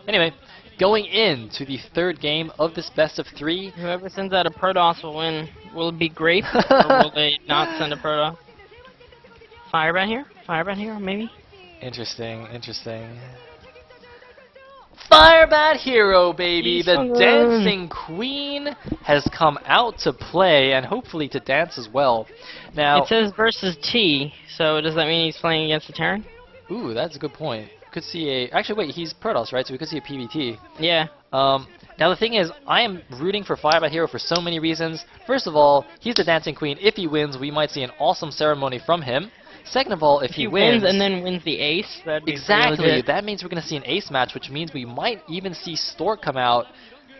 Anyway, going into the third game of this best of 3. Whoever sends out a Protoss will win. Will it be Grape, or will they not send a Protoss? Firebat here? Firebat here, maybe? Interesting, interesting. Firebat Hero, baby! The Dancing Queen has come out to play, and hopefully to dance as well. Now, it says versus T, so does that mean he's playing against the Terran? Ooh, that's a good point. Could see a... Actually, wait, he's Protoss, right? So we could see a PBT. Yeah. Now the thing is, I am rooting for Firebat Hero for so many reasons. First of all, he's the Dancing Queen. If he wins, we might see an awesome ceremony from him. Second of all, if he wins and then wins the ace, that'd be exactly, that means we're going to see an ace match, which means we might even see Stork come out.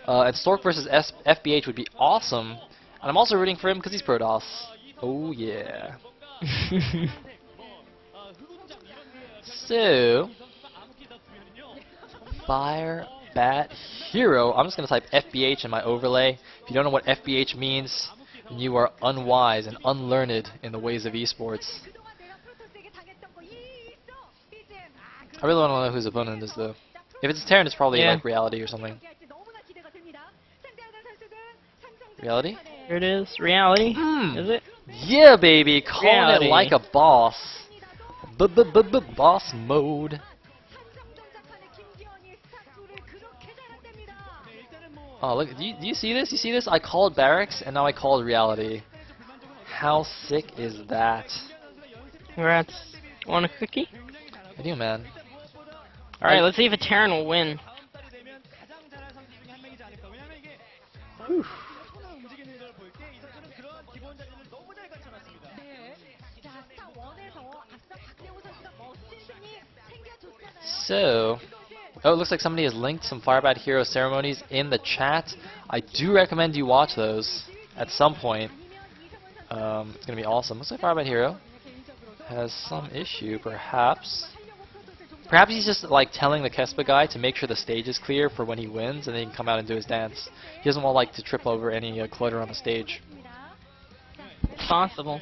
And Stork versus FBH would be awesome. And I'm also rooting for him because he's Protoss. Oh yeah. So, Firebat Hero. I'm just going to type FBH in my overlay. If you don't know what FBH means, then you are unwise and unlearned in the ways of esports. I really want to know whose opponent is though. If it's Terran, it's probably like Reality or something. Reality? Here it is. Reality? Is it? Yeah, baby. Calling it like a boss. Boss mode. Oh, look. Do you see this? You see this? I called Barracks, and now I called Reality. How sick is that? Congrats. Want a cookie? I do, man. Alright, let's see if a Terran will win. Whew. So, oh, it looks like somebody has linked some Firebat Hero ceremonies in the chat. I do recommend you watch those at some point. It's going to be awesome. Looks like Firebat Hero has some issue, perhaps. Perhaps he's just like telling the Kespa guy to make sure the stage is clear for when he wins, and then he can come out and do his dance. He doesn't want like to trip over any clutter on the stage. Possible.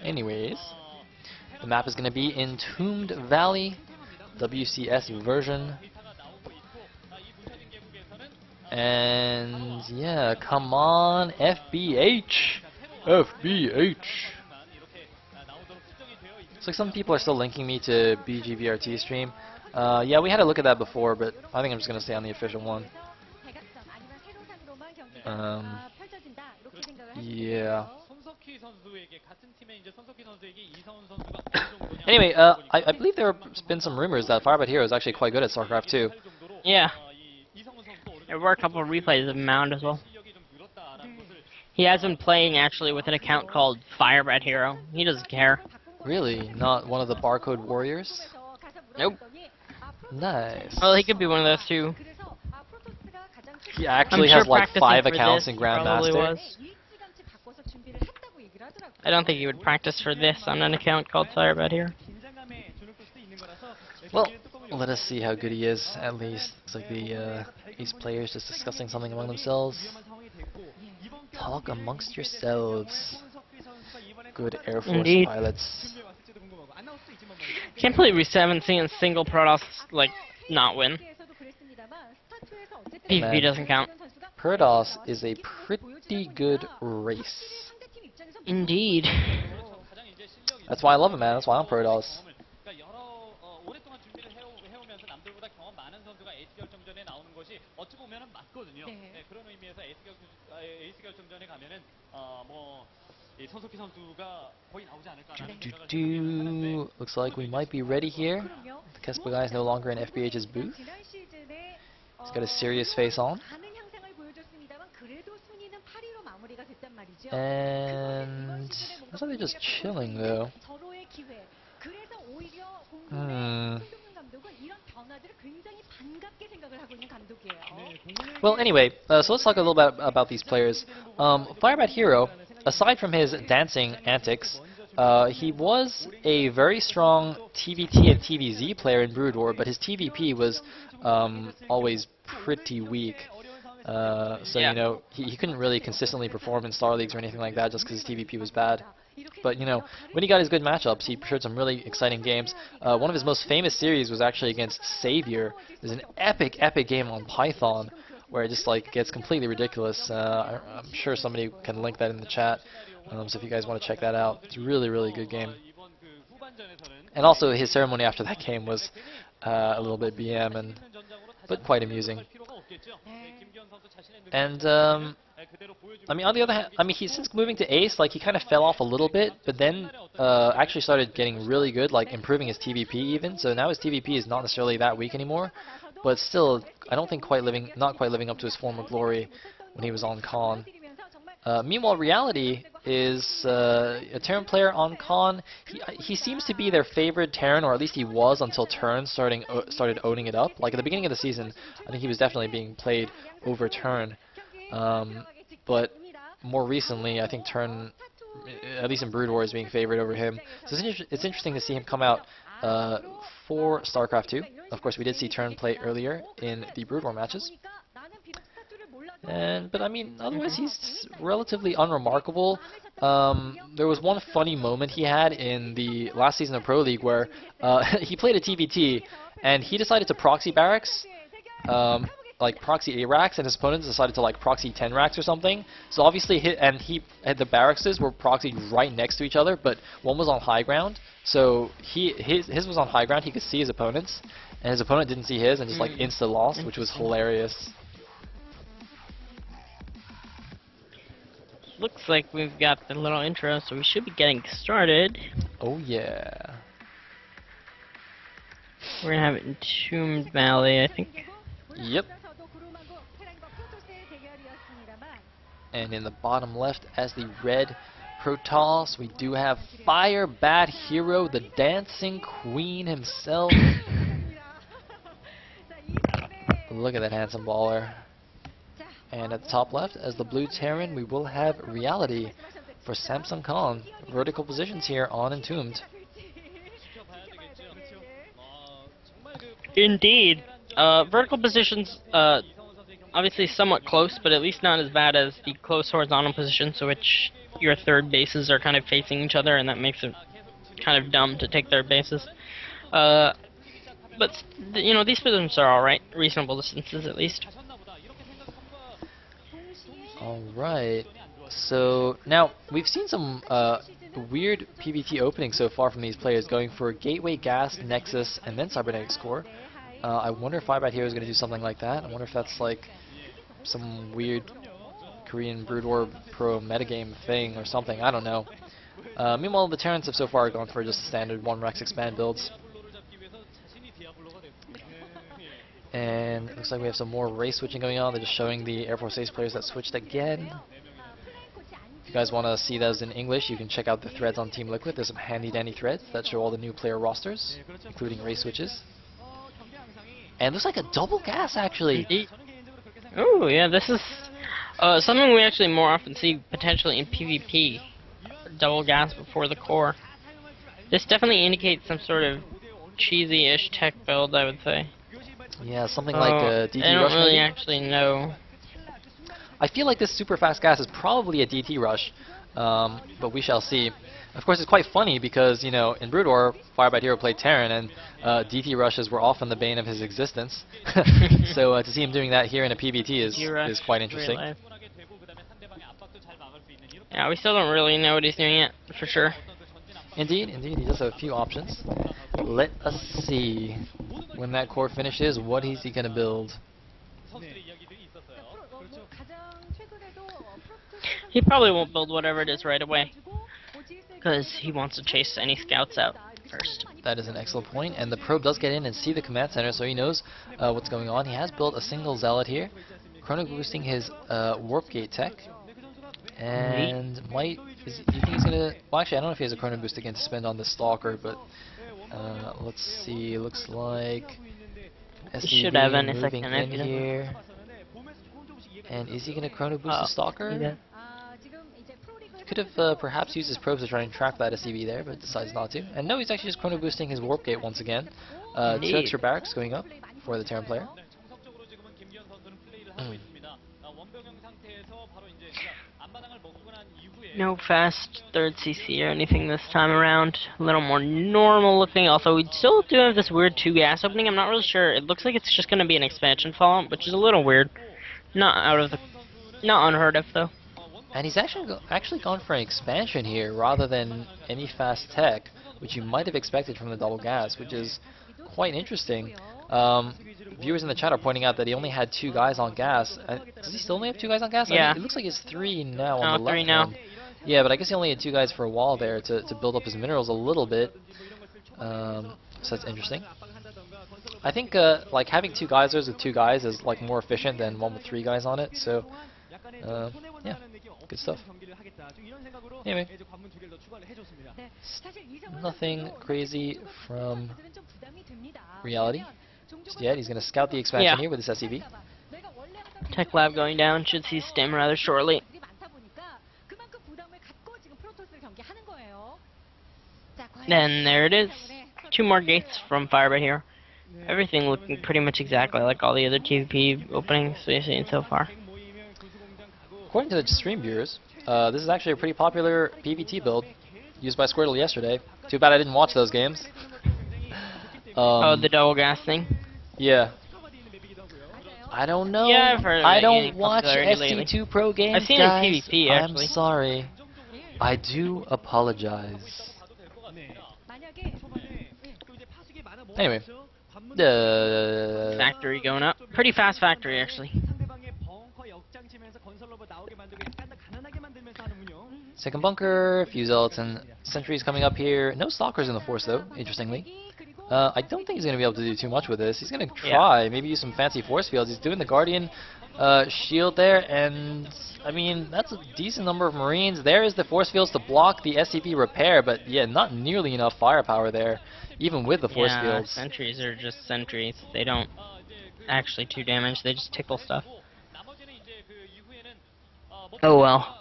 Anyways, the map is going to be Entombed Valley, WCS version. And yeah, come on, FBH! FBH! Looks like some people are still linking me to BGVRT stream. Yeah, we had a look at that before, but I think I'm just going to stay on the official one. Yeah. Anyway, I believe there have been some rumors that Firebat Hero is actually quite good at StarCraft 2. Yeah. There were a couple of replays of him out as well. He has been playing actually with an account called Firebat Hero. He doesn't care. Really? Not one of the Barcode Warriors? Nope. Nice. Well, he could be one of those two. He actually has like 5 accounts in Grandmaster. I don't think he would practice for this on an account called Firebat Hero. Well, let us see how good he is, at least. It's like these players just discussing something among themselves. Talk amongst yourselves. Good Air Force pilots. Can't believe we haven't seen a single Protoss, like, not win. PvP doesn't count. Protoss is a pretty good race. Indeed. That's why I love it, man. That's why I'm Protoss. Looks like we might be ready here. The Kespa guy is no longer in FBH's booth. He's got a serious face on. And looks like they're just chilling though. Well, anyway, so let's talk a little bit about these players. Firebat Hero, aside from his dancing antics, he was a very strong TVT and TVZ player in Brood War, but his TVP was always pretty weak. So, you know, he couldn't really consistently perform in Star Leagues or anything like that just because his TVP was bad. But, you know, when he got his good matchups, he showed some really exciting games. One of his most famous series was actually against Savior. There's an epic game on Python where it just like gets completely ridiculous. I'm sure somebody can link that in the chat. So if you guys want to check that out, it's a really good game. And also his ceremony after that game was a little bit BM but quite amusing. And I mean, on the other hand, I mean, since moving to Ace, like he kind of fell off a little bit, but then actually started getting really good, like improving his TVP even. So now his TVP is not necessarily that weak anymore, but still, I don't think not quite living up to his former glory when he was on Con. Meanwhile, Reality is a Terran player on Con. He seems to be their favorite Terran, or at least he was until Turn started owning it up. Like at the beginning of the season, I think he was definitely being played over Turn. But more recently, I think Turn, at least in Brood War, is being favored over him. So it's interesting to see him come out for StarCraft 2. Of course, we did see Turn play earlier in the Brood War matches. But I mean, otherwise he's relatively unremarkable. There was one funny moment he had in the last season of Pro League where he played a TVT and he decided to proxy barracks, like proxy 8 racks, and his opponents decided to like proxy 10 racks or something. So obviously the barracks were proxied right next to each other, but one was on high ground. So his was on high ground. He could see his opponents, and his opponent didn't see his, and just like insta lost, which was hilarious. Looks like we've got the little intro, so we should be getting started. Oh yeah. We're gonna have it in Entombed Valley, I think. Yep. And in the bottom left, as the red Protoss, we do have Fire Bad Hero, the Dancing Queen himself. Look at that handsome baller. And at the top left, as the blue Terran, we will have Reality for Samsung Khan. Vertical positions here on Entombed. Indeed. Vertical positions, obviously somewhat close, but at least not as bad as the close horizontal positions, so which your third bases are kind of facing each other, and that makes it kind of dumb to take third bases. But, you know, these positions are alright. Reasonable distances, at least. Alright, so now we've seen some weird PvT openings so far from these players, going for Gateway, Gas, Nexus, and then Cybernetics Core. I wonder if Firebat Hero is going to do something like that. I wonder if that's like some weird Korean Brood War Pro metagame thing or something. I don't know. Meanwhile, the Terrans have so far gone for just standard 1 Rex expand builds. And it looks like we have some more race switching going on. They're just showing the Air Force Ace players that switched again. If you guys want to see those in English, you can check out the threads on Team Liquid. There's some handy dandy threads that show all the new player rosters, including race switches. And it looks like a double gas, actually. Oh, yeah, this is something we actually more often see potentially in PvP. Double gas before the core. This definitely indicates some sort of cheesy-ish tech build, I would say. Yeah, something like DT I don't Rush really maybe? actually know. I feel like this super fast gas is probably a DT Rush, but we shall see. Of course, it's quite funny because, you know, in Brood War, Firebat Hero played Terran, and DT Rushes were often the bane of his existence. So to see him doing that here in a PvT is quite interesting. Yeah, we still don't really know what he's doing yet, for sure. Indeed, he does have a few options. Let us see. When that core finishes, what is he going to build? He probably won't build whatever it is right away, because he wants to chase any scouts out first. That is an excellent point, and the probe does get in and see the command center, so he knows what's going on. He has built a single Zealot here, chrono boosting his warp gate tech, and you think he's gonna? Well, actually, I don't know if he has a chrono boost again to spend on the Stalker, but let's see. Looks like He should have any moving second in here. And is he gonna chrono boost the Stalker? Could have perhaps used his probes to try and trap that SCV there, but decides not to. And no, he's actually just chrono boosting his warp gate once again. 2 extra barracks going up for the Terran player. No fast third CC or anything this time around. A little more normal looking. Also, we still do have this weird 2 gas opening. I'm not really sure. It looks like it's just going to be an expansion follow-up, which is a little weird. Not unheard of though. And he's actually gone for an expansion here rather than any fast tech, which you might have expected from the double gas, which is quite interesting. Viewers in the chat are pointing out that he only had 2 guys on gas. Does he still only have 2 guys on gas? Yeah. It looks like it's 3 now on the left 3 now. hand. Yeah, but I guess he only had 2 guys for a while there to build up his minerals a little bit. So that's interesting. I think like having 2 geysers with 2 guys is like more efficient than one with 3 guys on it. So yeah, good stuff. Anyway, nothing crazy from reality just yet. He's going to scout the expansion here with his SCV. Tech lab going down. Should see stem rather shortly. And there it is. 2 more gates from Firebird here. Everything looking pretty much exactly like all the other TVP openings we've seen so far. According to the stream viewers, this is actually a pretty popular PVT build used by Squirtle yesterday. Too bad I didn't watch those games. Oh, the double gas thing? Yeah. I don't know. Yeah, I've heard of I it don't gaining watch popularity SC2 Pro games, I've seen guys. it in PvP, actually. I'm sorry. I do apologize. Anyway. Factory going up. Pretty fast factory, actually. Second bunker, few zealots and sentries coming up here. No stalkers in the force though, interestingly. I don't think he's going to be able to do too much with this. He's going to try, maybe use some fancy force fields. He's doing the Guardian shield there, and I mean, that's a decent number of Marines. There is the force fields to block the SCP repair, but yeah, not nearly enough firepower there, even with the force fields. Sentries are just sentries. They don't actually do damage, they just tickle stuff. Oh well.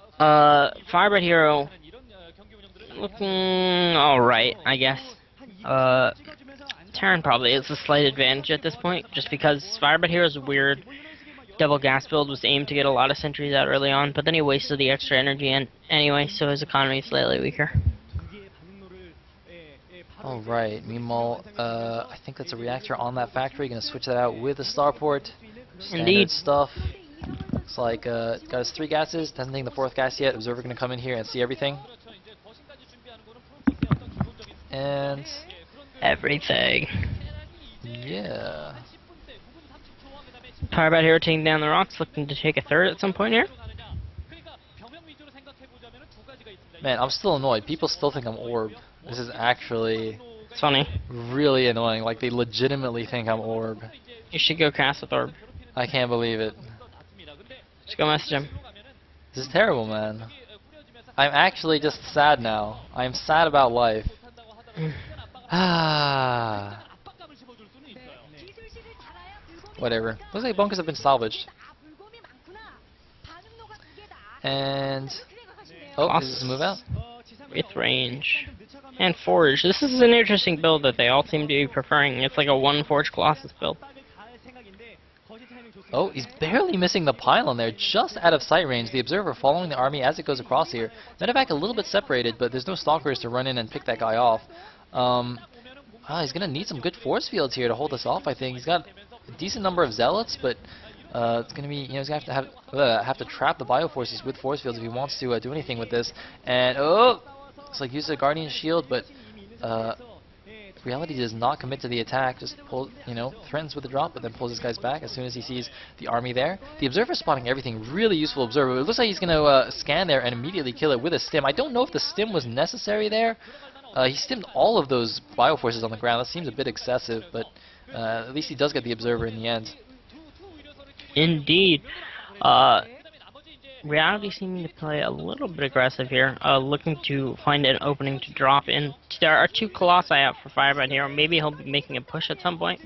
Firebird Hero looking alright, I guess. Terran probably is a slight advantage at this point, just because Firebird Hero's weird double gas build was aimed to get a lot of sentries out early on, but then he wasted the extra energy anyway, so his economy is slightly weaker. Alright, meanwhile, I think that's a reactor on that factory. Gonna switch that out with a starport. Standard stuff. Looks like got his 3 gases, doesn't think the 4th gas yet. Observer gonna come in here and see everything. And everything. Yeah. Firebird Hero taking down the rocks, looking to take a 3rd at some point here. Man, I'm still annoyed. People still think I'm Orb. This is actually it's funny. Really annoying. Like, they legitimately think I'm Orb. You should go cast with Orb. I can't believe it. Just go message him. This is terrible, man. I'm actually just sad now. I'm sad about life. Ah. Whatever. Looks like bunkers have been salvaged. And oh, is this a move out? With range. And forge. This is an interesting build that they all seem to be preferring. It's like a 1 Forge Colossus build. Oh, he's barely missing the pylon there, just out of sight range. The observer following the army as it goes across here. Medevac a little bit separated, but there's no stalkers to run in and pick that guy off. He's going to need some good force fields here to hold us off, I think. He's got a decent number of zealots, but it's going to be, he's going to have to trap the bioforces with force fields if he wants to do anything with this. And, it's like use a Guardian shield, but Reality does not commit to the attack, just threatens with the drop, but then pulls his guys back as soon as he sees the army there. The observer spotting everything, really useful observer. It looks like he's going to scan there and immediately kill it with a stim. I don't know if the stim was necessary there. He stimmed all of those bioforces on the ground. That seems a bit excessive, but at least he does get the observer in the end. Indeed. Reality seeming to play a little bit aggressive here, looking to find an opening to drop in. There are 2 Colossi out for Firebird here. Maybe he'll be making a push at some point.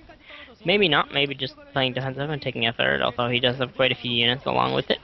Maybe not. Maybe just playing defensive and taking a 3rd, although he does have quite a few units along with it.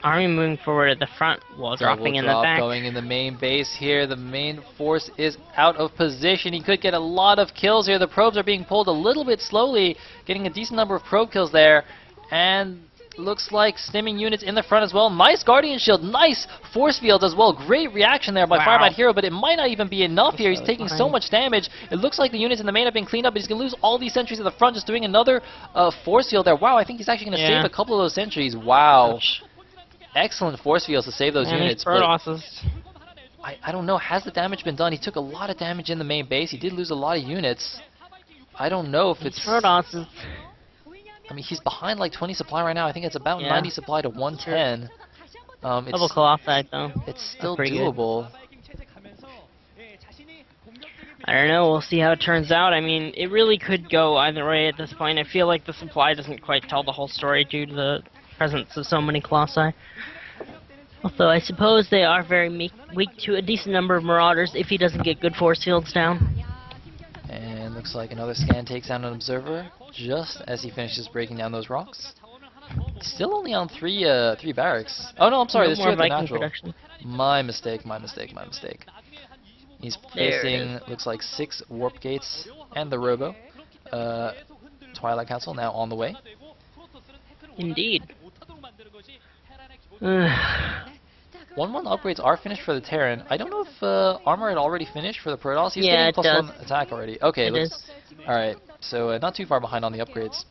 Army moving forward at the front while dropping in the back. Going in the main base here. The main force is out of position. He could get a lot of kills here. The probes are being pulled a little bit slowly, getting a decent number of probe kills there. And looks like stimming units in the front as well. Nice Guardian Shield, nice force fields as well. Great reaction there by Wow. Firebat Hero, but it might not even be enough here. He's really taking so behind. much damage. It looks like the units in the main have been cleaned up, but he's going to lose all these sentries at the front, just doing another force field there. Wow, I think he's actually going to Yeah. save a couple of those sentries. Wow. Ouch. Excellent force fields to save those And units. these But Protosses. I don't know, has the damage been done? He took a lot of damage in the main base. He did lose a lot of units. I don't know if These it's... Protosses. I mean, he's behind like 20 supply right now. I think it's about Yeah. 90 supply to 110. Double Colossi though. It's still pretty good. doable. I don't know, we'll see how it turns out. I mean, it really could go either way at this point. I feel like the supply doesn't quite tell the whole story due to the presence of so many Colossi. Although I suppose they are very weak to a decent number of Marauders if he doesn't get good force fields down. And looks like another scan takes down an observer just as he finishes breaking down those rocks. He's still only on three barracks. Oh no, I'm sorry, No there's two more at the Viking natural. production. My mistake, my mistake, my mistake. He's There it placing, is. looks like 6 warp gates and the robo. Twilight Council now on the way. Indeed. 1-1 upgrades are finished for the Terran. I don't know if armor had already finished for the Protoss. He's Yeah, getting it does. +1 attack already. Okay, It looks, is. alright. So not too far behind on the upgrades.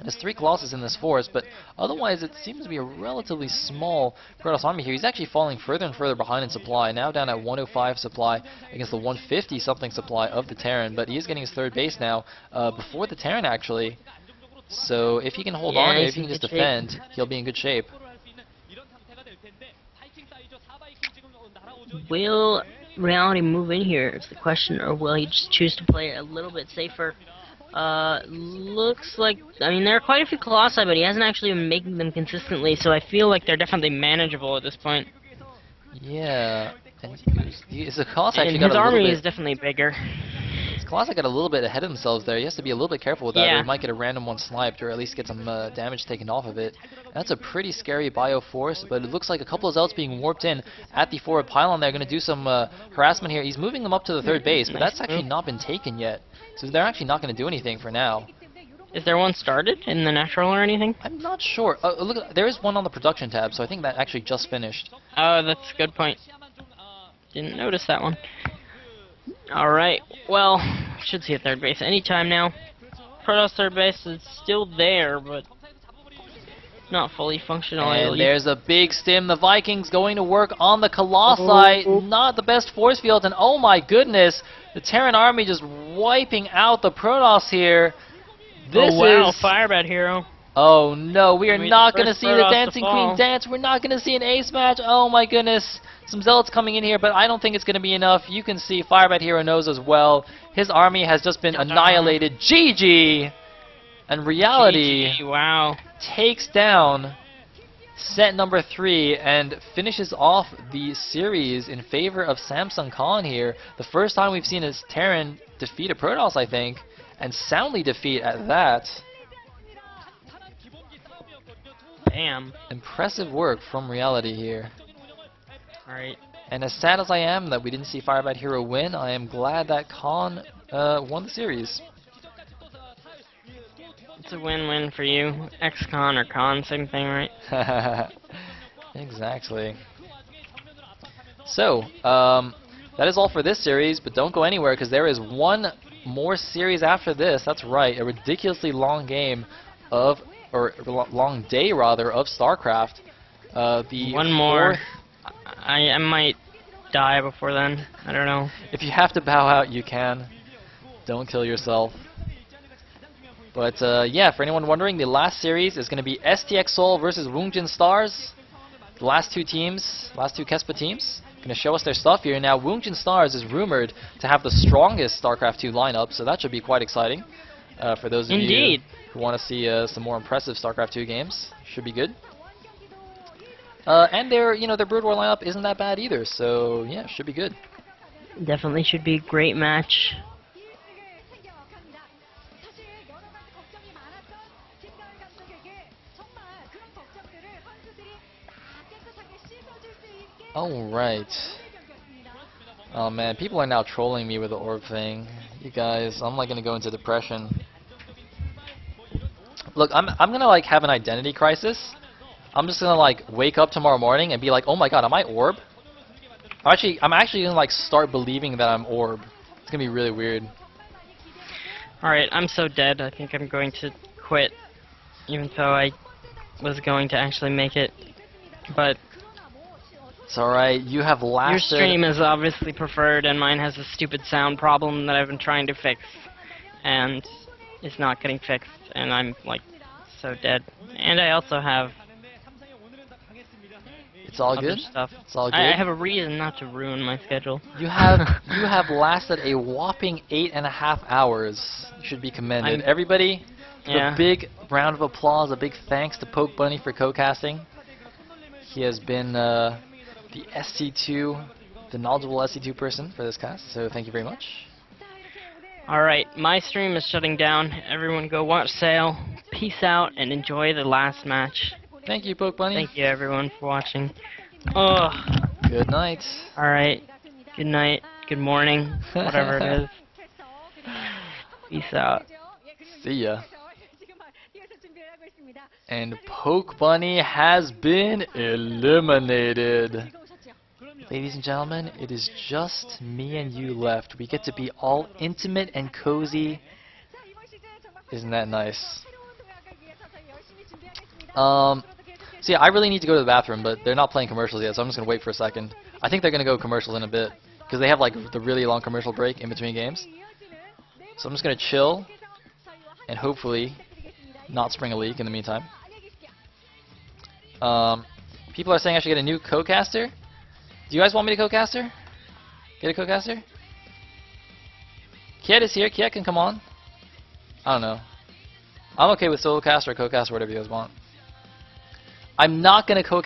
There's 3 Colossus in this force, but otherwise it seems to be a relatively small Protoss army here. He's actually falling further and further behind in supply, now down at 105 supply against the 150 something supply of the Terran, but he is getting his third base now, before the Terran actually. So if he can hold on, Yeah, if he he's can in just good shape. defend, he'll be in good shape. Will Reality move in here is the question, or will he just choose to play it a little bit safer? Looks like, I mean, there are quite a few Colossi, but he hasn't actually been making them consistently, so I feel like they're definitely manageable at this point. Yeah, and the Colossus actually And got his a little army bit... is definitely bigger. Colossus got a little bit ahead of themselves there. He has to be a little bit careful with that, or Yeah. he might get a random one sniped, or at least get some damage taken off of it. And that's a pretty scary bio force, but it looks like a couple of Zealots being warped in at the forward pylon. They're going to do some harassment here. He's moving them up to the third base, but Nice that's actually move. not been taken yet. So they're actually not going to do anything for now. Is there one started in the natural or anything? I'm not sure. Look, there is one on the production tab, so I think that actually just finished. Oh, that's a good point. Didn't notice that one. Alright, well, should see a third base anytime now. Protoss third base is still there, but not fully functional. I And believe. there's a big stim. The Vikings going to work on the Colossi. Oh. Not the best force field, and oh my goodness, the Terran army just wiping out the Protoss here. This oh wow, is... Firebat Hero. Oh no, we are Maybe not the going to first see the Protoss to Dancing fall. Queen dance. We're not going to see an ace match. Oh my goodness. Some Zealots coming in here, but I don't think it's going to be enough. You can see Firebat Hero knows as well. His army has just been annihilated. GG! And Reality GG, wow. takes down set number 3 and finishes off the series in favor of Samsung Khan here. The first time we've seen a Terran defeat a Protoss, I think, and soundly defeat at that. Damn. Impressive work from Reality here. Alright. And as sad as I am that we didn't see Firebat Hero win, I am glad that Khan won the series. It's a win-win for you. Ex-con or con, same thing, right? Exactly. So, that is all for this series, but don't go anywhere because there is one more series after this. That's right, a ridiculously long game of, or long day rather, of StarCraft. The One more. fourth- I might die before then. I don't know. If you have to bow out, you can. Don't kill yourself. But yeah, for anyone wondering, the last series is going to be STX Seoul versus Woongjin Stars. The last two teams, last two Kespa teams, going to show us their stuff here. Now, Woongjin Stars is rumored to have the strongest StarCraft 2 lineup, so that should be quite exciting for those of Indeed. you who want to see some more impressive StarCraft 2 games. Should be good. And their Brood War lineup isn't that bad either, so yeah, should be good. Definitely should be a great match. Alright. Oh man, people are now trolling me with the orb thing. You guys, I'm like gonna go into depression. Look, I'm gonna like have an identity crisis. I'm just gonna like wake up tomorrow morning and be like, oh my god, am I Orb? I'm actually gonna like start believing that I'm Orb. It's gonna be really weird. Alright, I'm so dead, I think I'm going to quit. Even though I was going to actually make it. But It's alright, you have lasted... your stream is obviously preferred, and mine has a stupid sound problem that I've been trying to fix. And it's not getting fixed, and I'm, like, so dead. And I also have It's all other good? stuff. It's all good? I have a reason not to ruin my schedule. You have lasted a whopping 8.5 hours. You should be commended. Everybody, Yeah. a big round of applause, a big thanks to Poke Bunny for co-casting. He has been the SC2, the knowledgeable SC2 person for this cast, so thank you very much. Alright, my stream is shutting down. Everyone go watch Sayle. Peace out and enjoy the last match. Thank you, Poke Bunny. Thank you everyone for watching. Oh. Good night. Alright. Good night. Good morning. Whatever it is. Peace out. See ya. And Poke Bunny has been eliminated. Ladies and gentlemen, it is just me and you left. We get to be all intimate and cozy. Isn't that nice? So yeah, I really need to go to the bathroom, but they're not playing commercials yet, so I'm just going to wait for a second. I think they're going to go commercials in a bit, because they have like the really long commercial break in between games. So I'm just going to chill, and hopefully not spring a leak in the meantime. People are saying I should get a new co-caster. Do you guys want me to co-caster? Get a co-caster? Kiet is here. Kiet can come on. I don't know. I'm okay with solo cast or co-cast or whatever you guys want. I'm not going to co-cast